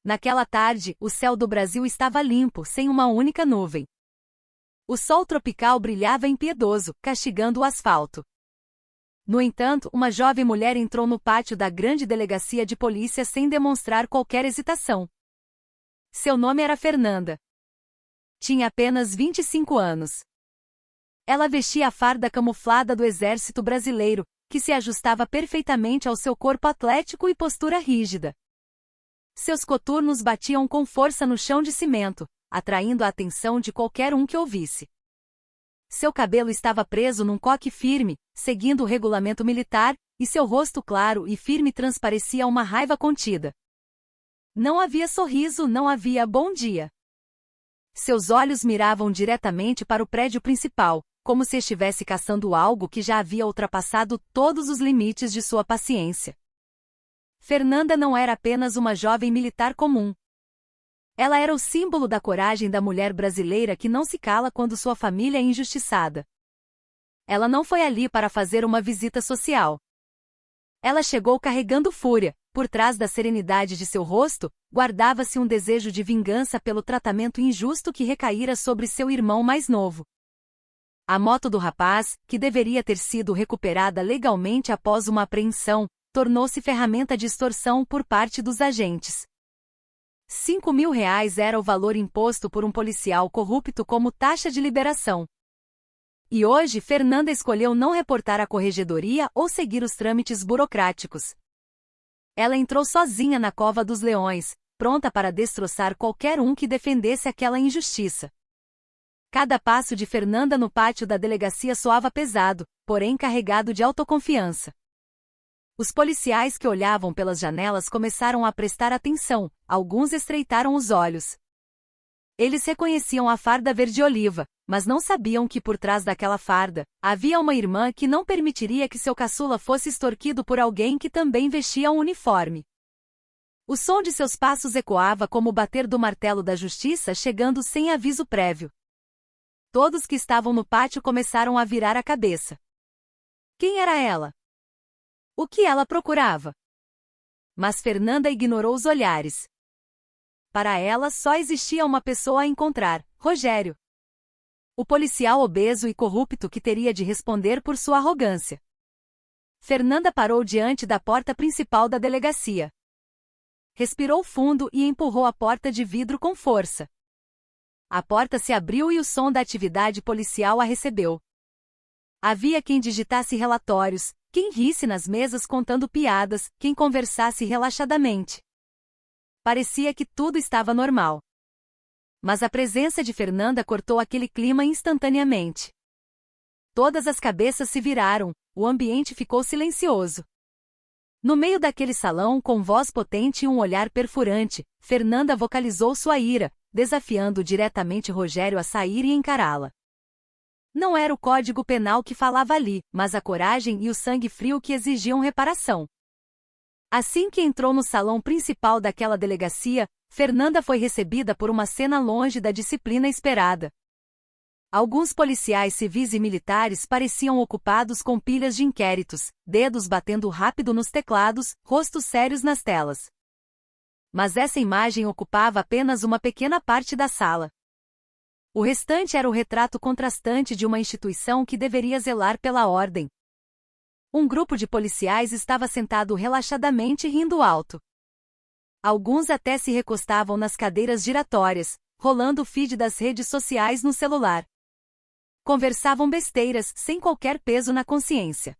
Naquela tarde, o céu do Brasil estava limpo, sem uma única nuvem. O sol tropical brilhava impiedoso, castigando o asfalto. No entanto, uma jovem mulher entrou no pátio da grande delegacia de polícia sem demonstrar qualquer hesitação. Seu nome era Fernanda. Tinha apenas 25 anos. Ela vestia a farda camuflada do Exército Brasileiro, que se ajustava perfeitamente ao seu corpo atlético e postura rígida. Seus coturnos batiam com força no chão de cimento, atraindo a atenção de qualquer um que ouvisse. Seu cabelo estava preso num coque firme, seguindo o regulamento militar, e seu rosto claro e firme transparecia uma raiva contida. Não havia sorriso, não havia bom dia. Seus olhos miravam diretamente para o prédio principal, como se estivesse caçando algo que já havia ultrapassado todos os limites de sua paciência. Fernanda não era apenas uma jovem militar comum. Ela era o símbolo da coragem da mulher brasileira que não se cala quando sua família é injustiçada. Ela não foi ali para fazer uma visita social. Ela chegou carregando fúria. Por trás da serenidade de seu rosto, guardava-se um desejo de vingança pelo tratamento injusto que recaíra sobre seu irmão mais novo. A moto do rapaz, que deveria ter sido recuperada legalmente após uma apreensão, tornou-se ferramenta de extorsão por parte dos agentes. R$ 5.000 era o valor imposto por um policial corrupto como taxa de liberação. E hoje Fernanda escolheu não reportar à corregedoria ou seguir os trâmites burocráticos. Ela entrou sozinha na cova dos leões, pronta para destroçar qualquer um que defendesse aquela injustiça. Cada passo de Fernanda no pátio da delegacia soava pesado, porém carregado de autoconfiança. Os policiais que olhavam pelas janelas começaram a prestar atenção, alguns estreitaram os olhos. Eles reconheciam a farda verde-oliva, mas não sabiam que por trás daquela farda, havia uma irmã que não permitiria que seu caçula fosse extorquido por alguém que também vestia um uniforme. O som de seus passos ecoava como o bater do martelo da justiça chegando sem aviso prévio. Todos que estavam no pátio começaram a virar a cabeça. Quem era ela? O que ela procurava? Mas Fernanda ignorou os olhares. Para ela só existia uma pessoa a encontrar, Rogério. O policial obeso e corrupto que teria de responder por sua arrogância. Fernanda parou diante da porta principal da delegacia. Respirou fundo e empurrou a porta de vidro com força. A porta se abriu e o som da atividade policial a recebeu. Havia quem digitasse relatórios, quem risse nas mesas contando piadas, quem conversasse relaxadamente. Parecia que tudo estava normal. Mas a presença de Fernanda cortou aquele clima instantaneamente. Todas as cabeças se viraram, o ambiente ficou silencioso. No meio daquele salão, com voz potente e um olhar perfurante, Fernanda vocalizou sua ira, desafiando diretamente Rogério a sair e encará-la. Não era o Código Penal que falava ali, mas a coragem e o sangue frio que exigiam reparação. Assim que entrou no salão principal daquela delegacia, Fernanda foi recebida por uma cena longe da disciplina esperada. Alguns policiais civis e militares pareciam ocupados com pilhas de inquéritos, dedos batendo rápido nos teclados, rostos sérios nas telas. Mas essa imagem ocupava apenas uma pequena parte da sala. O restante era o retrato contrastante de uma instituição que deveria zelar pela ordem. Um grupo de policiais estava sentado relaxadamente rindo alto. Alguns até se recostavam nas cadeiras giratórias, rolando o feed das redes sociais no celular. Conversavam besteiras, sem qualquer peso na consciência.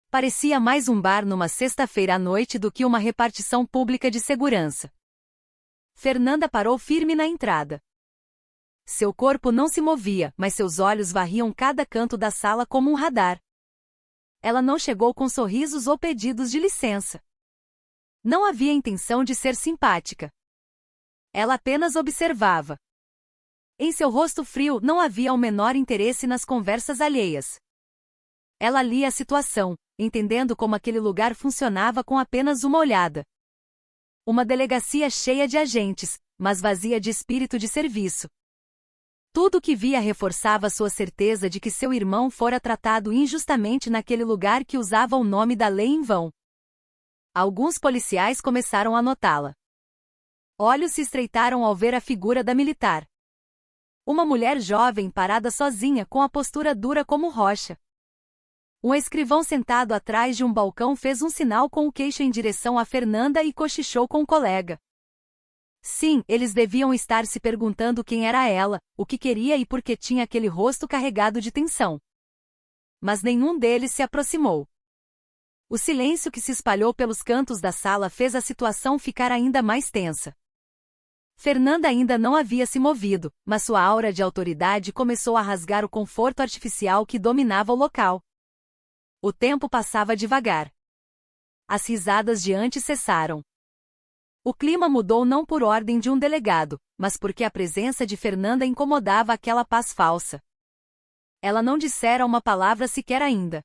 Parecia mais um bar numa sexta-feira à noite do que uma repartição pública de segurança. Fernanda parou firme na entrada. Seu corpo não se movia, mas seus olhos varriam cada canto da sala como um radar. Ela não chegou com sorrisos ou pedidos de licença. Não havia intenção de ser simpática. Ela apenas observava. Em seu rosto frio não havia o menor interesse nas conversas alheias. Ela lia a situação, entendendo como aquele lugar funcionava com apenas uma olhada. Uma delegacia cheia de agentes, mas vazia de espírito de serviço. Tudo o que via reforçava sua certeza de que seu irmão fora tratado injustamente naquele lugar que usava o nome da lei em vão. Alguns policiais começaram a notá-la. Olhos se estreitaram ao ver a figura da militar. Uma mulher jovem parada sozinha com a postura dura como rocha. Um escrivão sentado atrás de um balcão fez um sinal com o queixo em direção a Fernanda e cochichou com o colega. Sim, eles deviam estar se perguntando quem era ela, o que queria e por que tinha aquele rosto carregado de tensão. Mas nenhum deles se aproximou. O silêncio que se espalhou pelos cantos da sala fez a situação ficar ainda mais tensa. Fernanda ainda não havia se movido, mas sua aura de autoridade começou a rasgar o conforto artificial que dominava o local. O tempo passava devagar. As risadas de antes cessaram. O clima mudou não por ordem de um delegado, mas porque a presença de Fernanda incomodava aquela paz falsa. Ela não dissera uma palavra sequer ainda.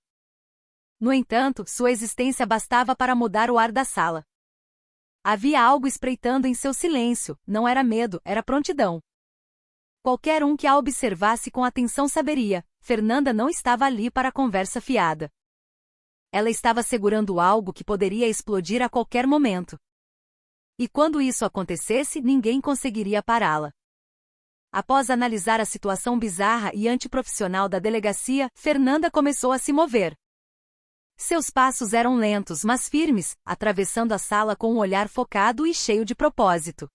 No entanto, sua existência bastava para mudar o ar da sala. Havia algo espreitando em seu silêncio, não era medo, era prontidão. Qualquer um que a observasse com atenção saberia, Fernanda não estava ali para conversa fiada. Ela estava segurando algo que poderia explodir a qualquer momento. E quando isso acontecesse, ninguém conseguiria pará-la. Após analisar a situação bizarra e antiprofissional da delegacia, Fernanda começou a se mover. Seus passos eram lentos, mas firmes, atravessando a sala com um olhar focado e cheio de propósito.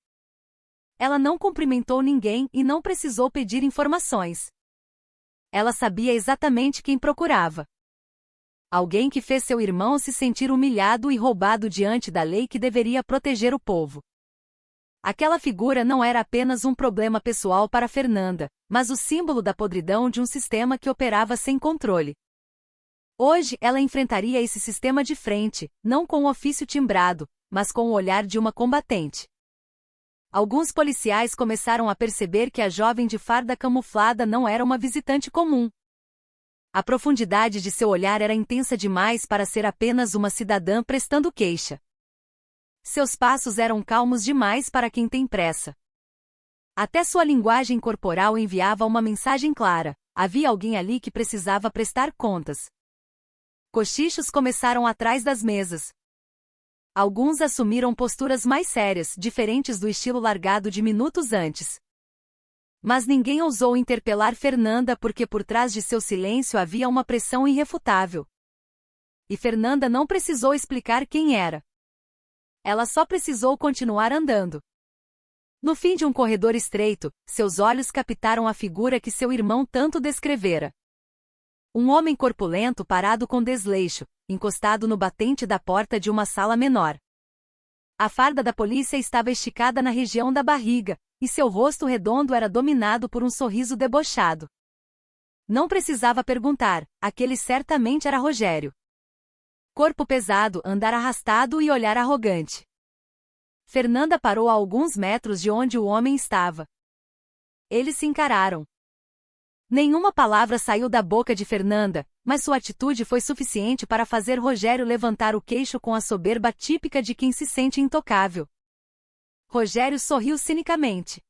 Ela não cumprimentou ninguém e não precisou pedir informações. Ela sabia exatamente quem procurava. Alguém que fez seu irmão se sentir humilhado e roubado diante da lei que deveria proteger o povo. Aquela figura não era apenas um problema pessoal para Fernanda, mas o símbolo da podridão de um sistema que operava sem controle. Hoje ela enfrentaria esse sistema de frente, não com o ofício timbrado, mas com o olhar de uma combatente. Alguns policiais começaram a perceber que a jovem de farda camuflada não era uma visitante comum. A profundidade de seu olhar era intensa demais para ser apenas uma cidadã prestando queixa. Seus passos eram calmos demais para quem tem pressa. Até sua linguagem corporal enviava uma mensagem clara: havia alguém ali que precisava prestar contas. Cochichos começaram atrás das mesas. Alguns assumiram posturas mais sérias, diferentes do estilo largado de minutos antes. Mas ninguém ousou interpelar Fernanda porque por trás de seu silêncio havia uma pressão irrefutável. E Fernanda não precisou explicar quem era. Ela só precisou continuar andando. No fim de um corredor estreito, seus olhos captaram a figura que seu irmão tanto descrevera. Um homem corpulento parado com desleixo, encostado no batente da porta de uma sala menor. A farda da polícia estava esticada na região da barriga, e seu rosto redondo era dominado por um sorriso debochado. Não precisava perguntar, aquele certamente era Rogério. Corpo pesado, andar arrastado e olhar arrogante. Fernanda parou a alguns metros de onde o homem estava. Eles se encararam. Nenhuma palavra saiu da boca de Fernanda, mas sua atitude foi suficiente para fazer Rogério levantar o queixo com a soberba típica de quem se sente intocável. Rogério sorriu cinicamente.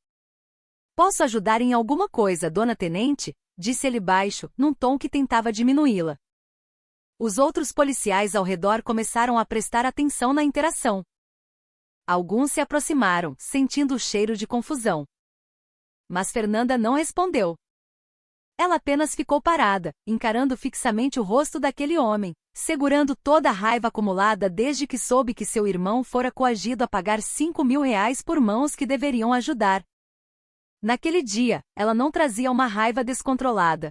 Posso ajudar em alguma coisa, dona tenente? Disse ele baixo, num tom que tentava diminuí-la. Os outros policiais ao redor começaram a prestar atenção na interação. Alguns se aproximaram, sentindo o cheiro de confusão. Mas Fernanda não respondeu. Ela apenas ficou parada, encarando fixamente o rosto daquele homem, segurando toda a raiva acumulada desde que soube que seu irmão fora coagido a pagar R$ 5.000 por mãos que deveriam ajudar. Naquele dia, ela não trazia uma raiva descontrolada.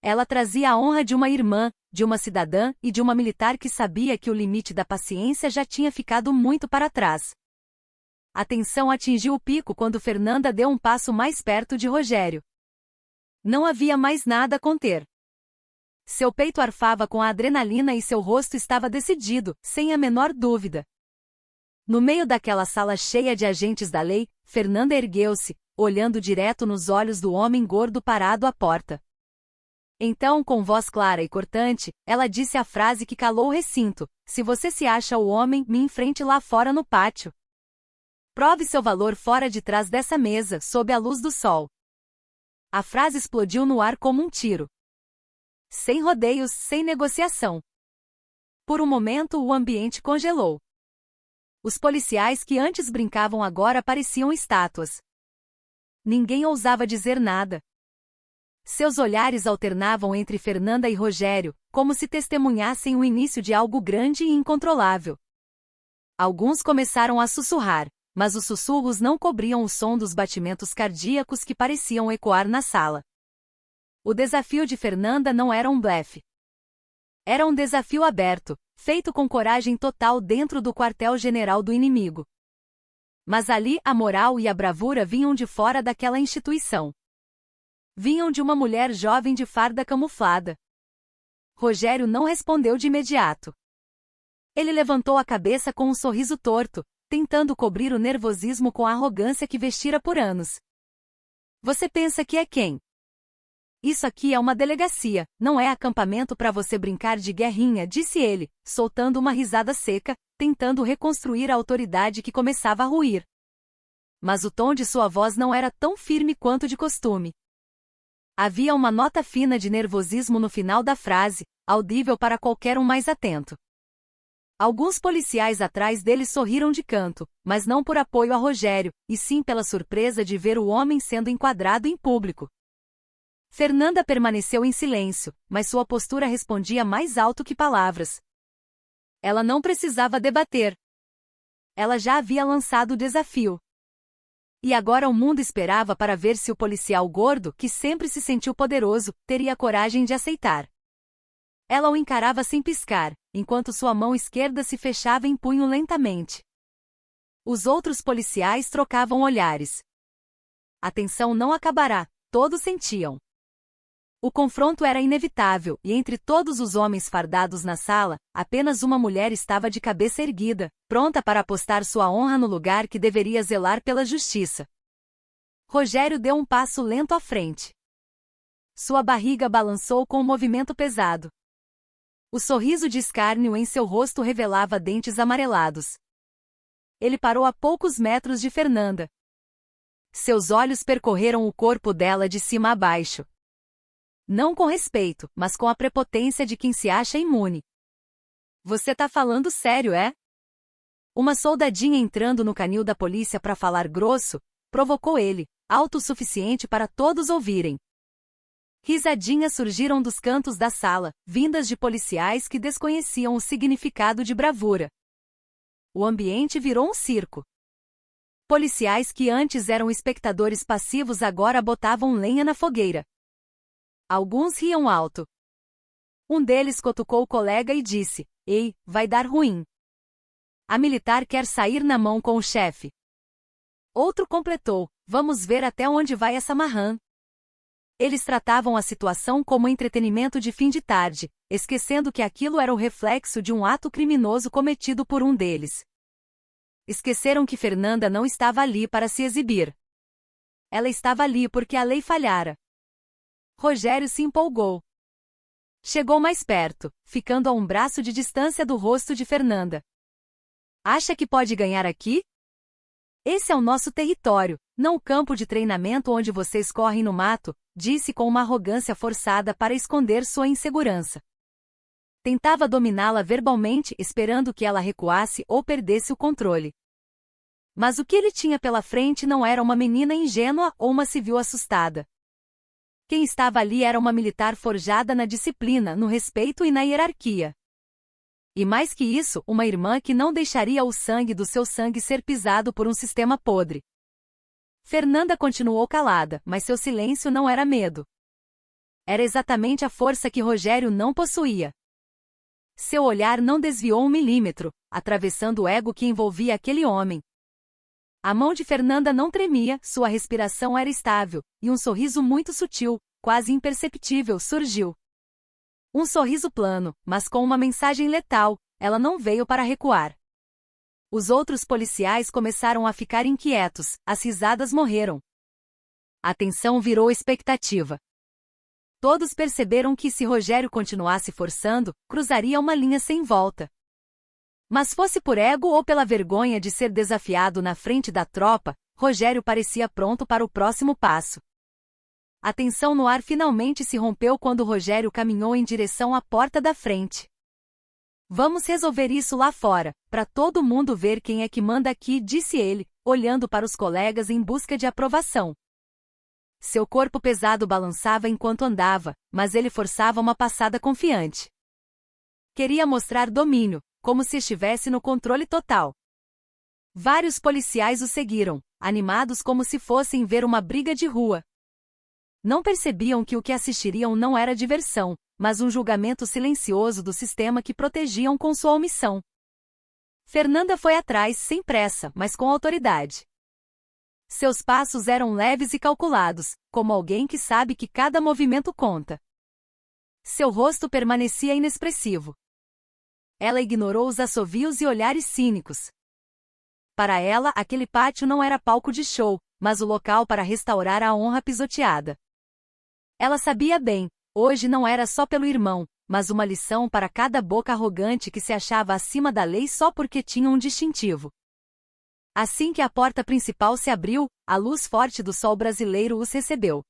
Ela trazia a honra de uma irmã, de uma cidadã e de uma militar que sabia que o limite da paciência já tinha ficado muito para trás. A tensão atingiu o pico quando Fernanda deu um passo mais perto de Rogério. Não havia mais nada a conter. Seu peito arfava com a adrenalina e seu rosto estava decidido, sem a menor dúvida. No meio daquela sala cheia de agentes da lei, Fernanda ergueu-se, olhando direto nos olhos do homem gordo parado à porta. Então, com voz clara e cortante, ela disse a frase que calou o recinto: se você se acha o homem, me enfrente lá fora no pátio. Prove seu valor fora de trás dessa mesa, sob a luz do sol. A frase explodiu no ar como um tiro. Sem rodeios, sem negociação. Por um momento o ambiente congelou. Os policiais que antes brincavam agora pareciam estátuas. Ninguém ousava dizer nada. Seus olhares alternavam entre Fernanda e Rogério, como se testemunhassem o início de algo grande e incontrolável. Alguns começaram a sussurrar, mas os sussurros não cobriam o som dos batimentos cardíacos que pareciam ecoar na sala. O desafio de Fernanda não era um blefe. Era um desafio aberto, feito com coragem total dentro do quartel-general do inimigo. Mas ali a moral e a bravura vinham de fora daquela instituição. Vinham de uma mulher jovem de farda camuflada. Rogério não respondeu de imediato. Ele levantou a cabeça com um sorriso torto, tentando cobrir o nervosismo com a arrogância que vestira por anos. Você pensa que é quem? Isso aqui é uma delegacia, não é acampamento para você brincar de guerrinha, disse ele, soltando uma risada seca, tentando reconstruir a autoridade que começava a ruir. Mas o tom de sua voz não era tão firme quanto de costume. Havia uma nota fina de nervosismo no final da frase, audível para qualquer um mais atento. Alguns policiais atrás dele sorriram de canto, mas não por apoio a Rogério, e sim pela surpresa de ver o homem sendo enquadrado em público. Fernanda permaneceu em silêncio, mas sua postura respondia mais alto que palavras. Ela não precisava debater. Ela já havia lançado o desafio. E agora o mundo esperava para ver se o policial gordo, que sempre se sentiu poderoso, teria coragem de aceitar. Ela o encarava sem piscar, enquanto sua mão esquerda se fechava em punho lentamente. Os outros policiais trocavam olhares. A tensão não acabará, todos sentiam. O confronto era inevitável, e entre todos os homens fardados na sala, apenas uma mulher estava de cabeça erguida, pronta para apostar sua honra no lugar que deveria zelar pela justiça. Rogério deu um passo lento à frente. Sua barriga balançou com um movimento pesado. O sorriso de escárnio em seu rosto revelava dentes amarelados. Ele parou a poucos metros de Fernanda. Seus olhos percorreram o corpo dela de cima a baixo. Não com respeito, mas com a prepotência de quem se acha imune. Você tá falando sério, é? Uma soldadinha entrando no canil da polícia para falar grosso, provocou ele, alto o suficiente para todos ouvirem. Risadinhas surgiram dos cantos da sala, vindas de policiais que desconheciam o significado de bravura. O ambiente virou um circo. Policiais que antes eram espectadores passivos agora botavam lenha na fogueira. Alguns riam alto. Um deles cutucou o colega e disse: "Ei, vai dar ruim. A militar quer sair na mão com o chefe." Outro completou: "Vamos ver até onde vai essa marrã." Eles tratavam a situação como entretenimento de fim de tarde, esquecendo que aquilo era o reflexo de um ato criminoso cometido por um deles. Esqueceram que Fernanda não estava ali para se exibir. Ela estava ali porque a lei falhara. Rogério se empolgou. Chegou mais perto, ficando a um braço de distância do rosto de Fernanda. "Acha que pode ganhar aqui? Esse é o nosso território, não o campo de treinamento onde vocês correm no mato", disse com uma arrogância forçada para esconder sua insegurança. Tentava dominá-la verbalmente, esperando que ela recuasse ou perdesse o controle. Mas o que ele tinha pela frente não era uma menina ingênua ou uma civil assustada. Quem estava ali era uma militar forjada na disciplina, no respeito e na hierarquia. E mais que isso, uma irmã que não deixaria o sangue do seu sangue ser pisado por um sistema podre. Fernanda continuou calada, mas seu silêncio não era medo. Era exatamente a força que Rogério não possuía. Seu olhar não desviou 1 milímetro, atravessando o ego que envolvia aquele homem. A mão de Fernanda não tremia, sua respiração era estável, e um sorriso muito sutil, quase imperceptível, surgiu. Um sorriso plano, mas com uma mensagem letal: ela não veio para recuar. Os outros policiais começaram a ficar inquietos, as risadas morreram. A tensão virou expectativa. Todos perceberam que se Rogério continuasse forçando, cruzaria uma linha sem volta. Mas fosse por ego ou pela vergonha de ser desafiado na frente da tropa, Rogério parecia pronto para o próximo passo. A tensão no ar finalmente se rompeu quando Rogério caminhou em direção à porta da frente. Vamos resolver isso lá fora, para todo mundo ver quem é que manda aqui, disse ele, olhando para os colegas em busca de aprovação. Seu corpo pesado balançava enquanto andava, mas ele forçava uma passada confiante. Queria mostrar domínio, como se estivesse no controle total. Vários policiais o seguiram, animados como se fossem ver uma briga de rua. Não percebiam que o que assistiriam não era diversão, mas um julgamento silencioso do sistema que protegiam com sua omissão. Fernanda foi atrás, sem pressa, mas com autoridade. Seus passos eram leves e calculados, como alguém que sabe que cada movimento conta. Seu rosto permanecia inexpressivo. Ela ignorou os assovios e olhares cínicos. Para ela, aquele pátio não era palco de show, mas o local para restaurar a honra pisoteada. Ela sabia bem, hoje não era só pelo irmão, mas uma lição para cada boca arrogante que se achava acima da lei só porque tinha um distintivo. Assim que a porta principal se abriu, a luz forte do sol brasileiro os recebeu.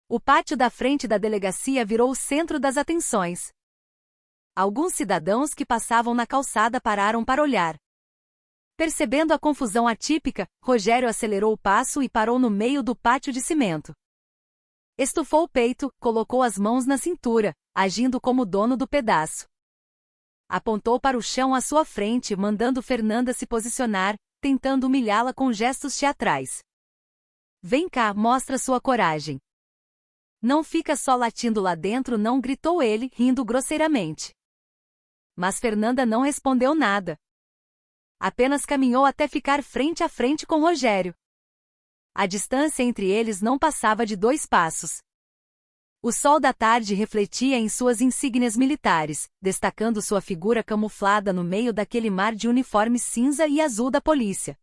O pátio da frente da delegacia virou o centro das atenções. Alguns cidadãos que passavam na calçada pararam para olhar. Percebendo a confusão atípica, Rogério acelerou o passo e parou no meio do pátio de cimento. Estufou o peito, colocou as mãos na cintura, agindo como dono do pedaço. Apontou para o chão à sua frente, mandando Fernanda se posicionar, tentando humilhá-la com gestos teatrais. Vem cá, mostra sua coragem. Não fica só latindo lá dentro, não, gritou ele, rindo grosseiramente. Mas Fernanda não respondeu nada. Apenas caminhou até ficar frente a frente com Rogério. A distância entre eles não passava de 2 passos. O sol da tarde refletia em suas insígnias militares, destacando sua figura camuflada no meio daquele mar de uniforme cinza e azul da polícia.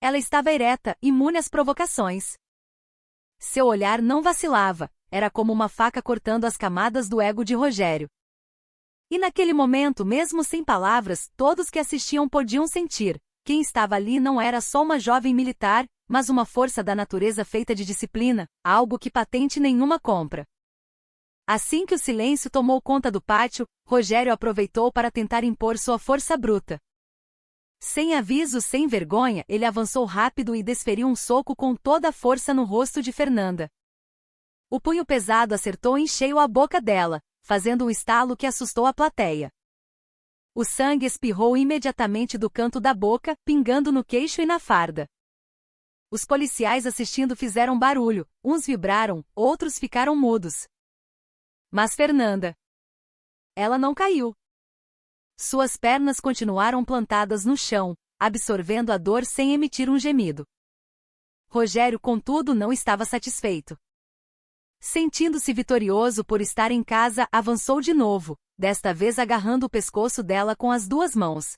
Ela estava ereta, imune às provocações. Seu olhar não vacilava, era como uma faca cortando as camadas do ego de Rogério. E naquele momento, mesmo sem palavras, todos que assistiam podiam sentir. Quem estava ali não era só uma jovem militar, mas uma força da natureza feita de disciplina, algo que patente nenhuma compra. Assim que o silêncio tomou conta do pátio, Rogério aproveitou para tentar impor sua força bruta. Sem aviso, sem vergonha, ele avançou rápido e desferiu um soco com toda a força no rosto de Fernanda. O punho pesado acertou em cheio a boca dela, fazendo um estalo que assustou a plateia. O sangue espirrou imediatamente do canto da boca, pingando no queixo e na farda. Os policiais assistindo fizeram barulho, uns vibraram, outros ficaram mudos. Mas Fernanda, ela não caiu. Suas pernas continuaram plantadas no chão, absorvendo a dor sem emitir um gemido. Rogério, contudo, não estava satisfeito. Sentindo-se vitorioso por estar em casa, avançou de novo, desta vez agarrando o pescoço dela com as 2 mãos.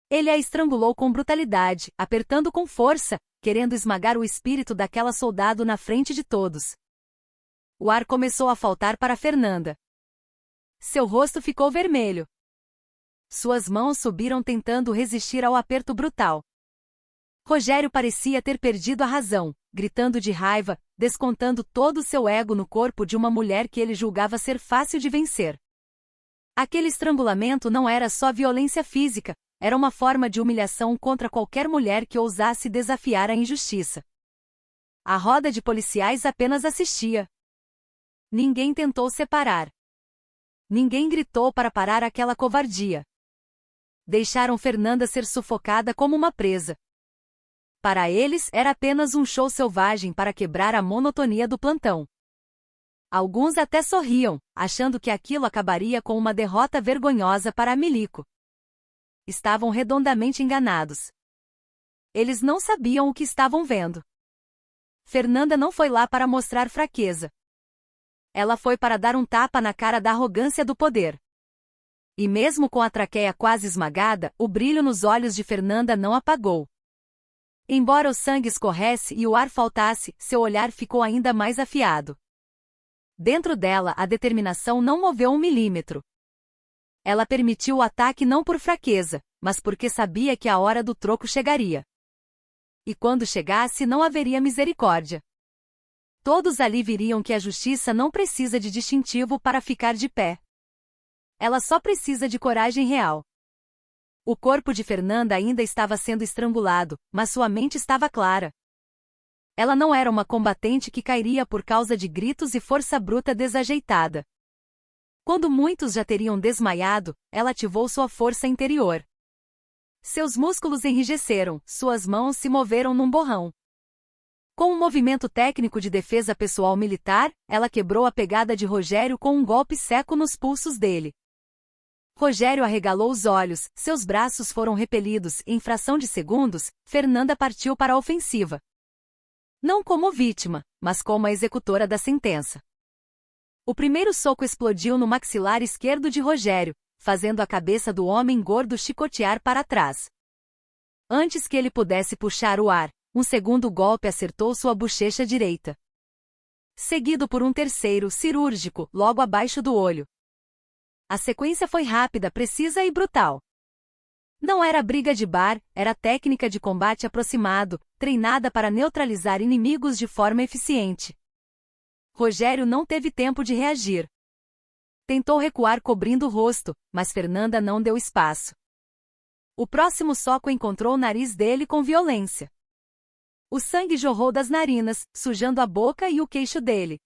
Ele a estrangulou com brutalidade, apertando com força, querendo esmagar o espírito daquela soldado na frente de todos. O ar começou a faltar para Fernanda. Seu rosto ficou vermelho. Suas mãos subiram tentando resistir ao aperto brutal. Rogério parecia ter perdido a razão, gritando de raiva, descontando todo o seu ego no corpo de uma mulher que ele julgava ser fácil de vencer. Aquele estrangulamento não era só violência física, era uma forma de humilhação contra qualquer mulher que ousasse desafiar a injustiça. A roda de policiais apenas assistia. Ninguém tentou separar. Ninguém gritou para parar aquela covardia. Deixaram Fernanda ser sufocada como uma presa. Para eles, era apenas um show selvagem para quebrar a monotonia do plantão. Alguns até sorriam, achando que aquilo acabaria com uma derrota vergonhosa para a Milico. Estavam redondamente enganados. Eles não sabiam o que estavam vendo. Fernanda não foi lá para mostrar fraqueza. Ela foi para dar um tapa na cara da arrogância do poder. E mesmo com a traqueia quase esmagada, o brilho nos olhos de Fernanda não apagou. Embora o sangue escorresse e o ar faltasse, seu olhar ficou ainda mais afiado. Dentro dela, a determinação não moveu 1 milímetro. Ela permitiu o ataque não por fraqueza, mas porque sabia que a hora do troco chegaria. E quando chegasse, não haveria misericórdia. Todos ali viriam que a justiça não precisa de distintivo para ficar de pé. Ela só precisa de coragem real. O corpo de Fernanda ainda estava sendo estrangulado, mas sua mente estava clara. Ela não era uma combatente que cairia por causa de gritos e força bruta desajeitada. Quando muitos já teriam desmaiado, ela ativou sua força interior. Seus músculos enrijeceram, suas mãos se moveram num borrão. Com um movimento técnico de defesa pessoal militar, ela quebrou a pegada de Rogério com um golpe seco nos pulsos dele. Rogério arregalou os olhos, seus braços foram repelidos e em fração de segundos, Fernanda partiu para a ofensiva. Não como vítima, mas como a executora da sentença. O primeiro soco explodiu no maxilar esquerdo de Rogério, fazendo a cabeça do homem gordo chicotear para trás. Antes que ele pudesse puxar o ar, um segundo golpe acertou sua bochecha direita. Seguido por um terceiro, cirúrgico, logo abaixo do olho. A sequência foi rápida, precisa e brutal. Não era briga de bar, era técnica de combate aproximado, treinada para neutralizar inimigos de forma eficiente. Rogério não teve tempo de reagir. Tentou recuar cobrindo o rosto, mas Fernanda não deu espaço. O próximo soco encontrou o nariz dele com violência. O sangue jorrou das narinas, sujando a boca e o queixo dele.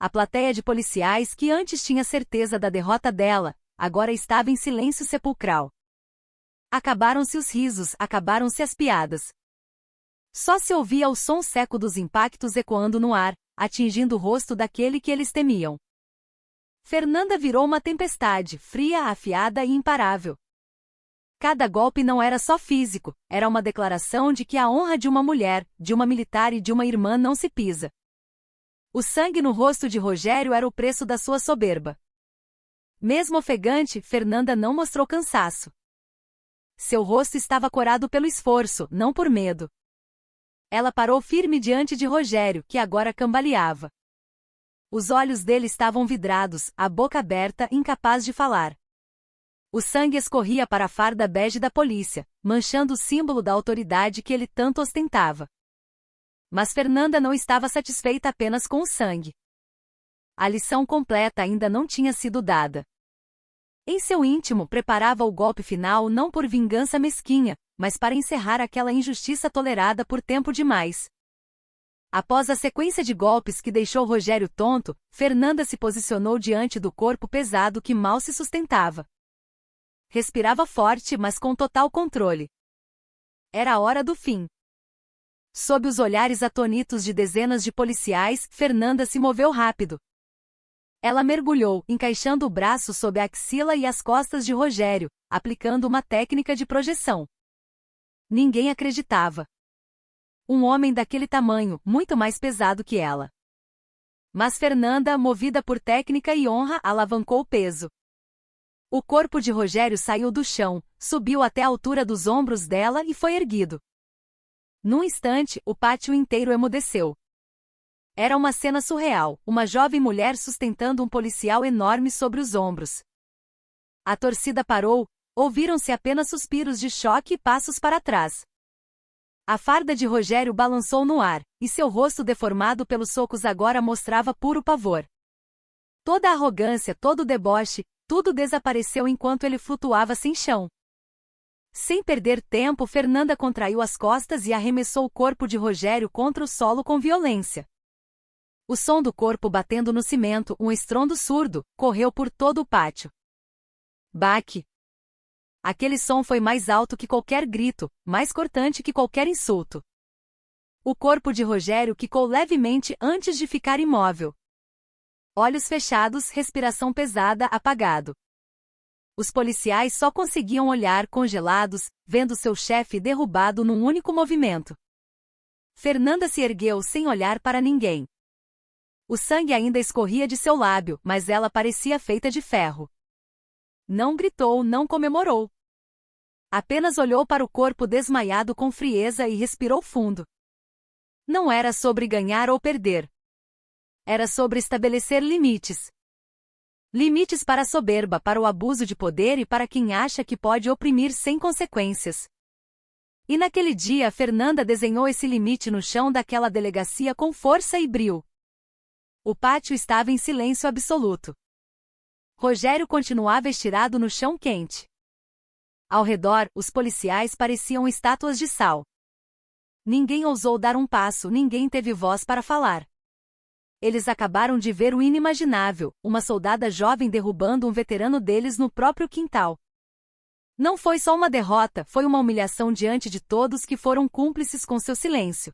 A plateia de policiais que antes tinha certeza da derrota dela, agora estava em silêncio sepulcral. Acabaram-se os risos, acabaram-se as piadas. Só se ouvia o som seco dos impactos ecoando no ar, atingindo o rosto daquele que eles temiam. Fernanda virou uma tempestade, fria, afiada e imparável. Cada golpe não era só físico, era uma declaração de que a honra de uma mulher, de uma militar e de uma irmã não se pisa. O sangue no rosto de Rogério era o preço da sua soberba. Mesmo ofegante, Fernanda não mostrou cansaço. Seu rosto estava corado pelo esforço, não por medo. Ela parou firme diante de Rogério, que agora cambaleava. Os olhos dele estavam vidrados, a boca aberta, incapaz de falar. O sangue escorria para a farda bege da polícia, manchando o símbolo da autoridade que ele tanto ostentava. Mas Fernanda não estava satisfeita apenas com o sangue. A lição completa ainda não tinha sido dada. Em seu íntimo, preparava o golpe final não por vingança mesquinha, mas para encerrar aquela injustiça tolerada por tempo demais. Após a sequência de golpes que deixou Rogério tonto, Fernanda se posicionou diante do corpo pesado que mal se sustentava. Respirava forte, mas com total controle. Era a hora do fim. Sob os olhares atônitos de dezenas de policiais, Fernanda se moveu rápido. Ela mergulhou, encaixando o braço sob a axila e as costas de Rogério, aplicando uma técnica de projeção. Ninguém acreditava. Um homem daquele tamanho, muito mais pesado que ela. Mas Fernanda, movida por técnica e honra, alavancou o peso. O corpo de Rogério saiu do chão, subiu até a altura dos ombros dela e foi erguido. Num instante, o pátio inteiro emudeceu. Era uma cena surreal, uma jovem mulher sustentando um policial enorme sobre os ombros. A torcida parou, ouviram-se apenas suspiros de choque e passos para trás. A farda de Rogério balançou no ar, e seu rosto deformado pelos socos agora mostrava puro pavor. Toda a arrogância, todo o deboche, tudo desapareceu enquanto ele flutuava sem chão. Sem perder tempo, Fernanda contraiu as costas e arremessou o corpo de Rogério contra o solo com violência. O som do corpo batendo no cimento, um estrondo surdo, correu por todo o pátio. Baque! Aquele som foi mais alto que qualquer grito, mais cortante que qualquer insulto. O corpo de Rogério quicou levemente antes de ficar imóvel. Olhos fechados, respiração pesada, apagado. Os policiais só conseguiam olhar congelados, vendo seu chefe derrubado num único movimento. Fernanda se ergueu sem olhar para ninguém. O sangue ainda escorria de seu lábio, mas ela parecia feita de ferro. Não gritou, não comemorou. Apenas olhou para o corpo desmaiado com frieza e respirou fundo. Não era sobre ganhar ou perder. Era sobre estabelecer limites. Limites para a soberba, para o abuso de poder e para quem acha que pode oprimir sem consequências. E naquele dia Fernanda desenhou esse limite no chão daquela delegacia com força e brio. O pátio estava em silêncio absoluto. Rogério continuava estirado no chão quente. Ao redor, os policiais pareciam estátuas de sal. Ninguém ousou dar um passo, ninguém teve voz para falar. Eles acabaram de ver o inimaginável, uma soldada jovem derrubando um veterano deles no próprio quintal. Não foi só uma derrota, foi uma humilhação diante de todos que foram cúmplices com seu silêncio.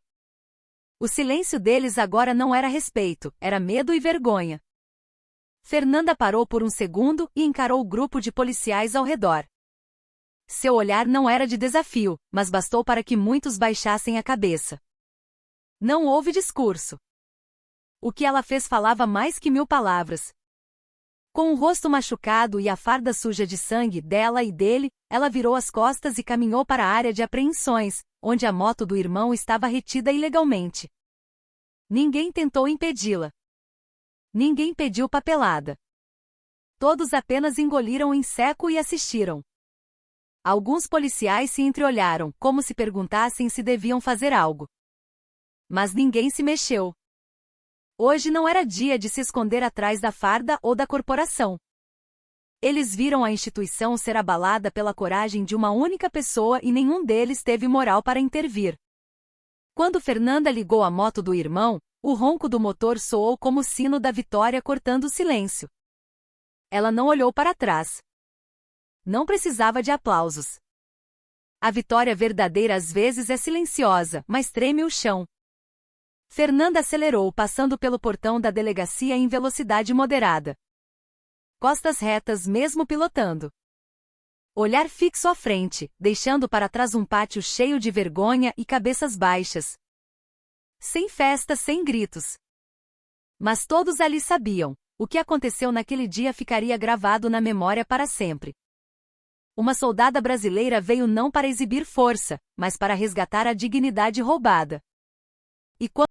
O silêncio deles agora não era respeito, era medo e vergonha. Fernanda parou por um segundo e encarou o grupo de policiais ao redor. Seu olhar não era de desafio, mas bastou para que muitos baixassem a cabeça. Não houve discurso. O que ela fez falava mais que 1000 palavras. Com o rosto machucado e a farda suja de sangue dela e dele, ela virou as costas e caminhou para a área de apreensões, onde a moto do irmão estava retida ilegalmente. Ninguém tentou impedi-la. Ninguém pediu papelada. Todos apenas engoliram em seco e assistiram. Alguns policiais se entreolharam, como se perguntassem se deviam fazer algo. Mas ninguém se mexeu. Hoje não era dia de se esconder atrás da farda ou da corporação. Eles viram a instituição ser abalada pela coragem de uma única pessoa e nenhum deles teve moral para intervir. Quando Fernanda ligou a moto do irmão, o ronco do motor soou como o sino da vitória cortando o silêncio. Ela não olhou para trás. Não precisava de aplausos. A vitória verdadeira às vezes é silenciosa, mas treme o chão. Fernanda acelerou, passando pelo portão da delegacia em velocidade moderada. Costas retas mesmo pilotando. Olhar fixo à frente, deixando para trás um pátio cheio de vergonha e cabeças baixas. Sem festa, sem gritos. Mas todos ali sabiam, o que aconteceu naquele dia ficaria gravado na memória para sempre. Uma soldada brasileira veio não para exibir força, mas para resgatar a dignidade roubada. E quando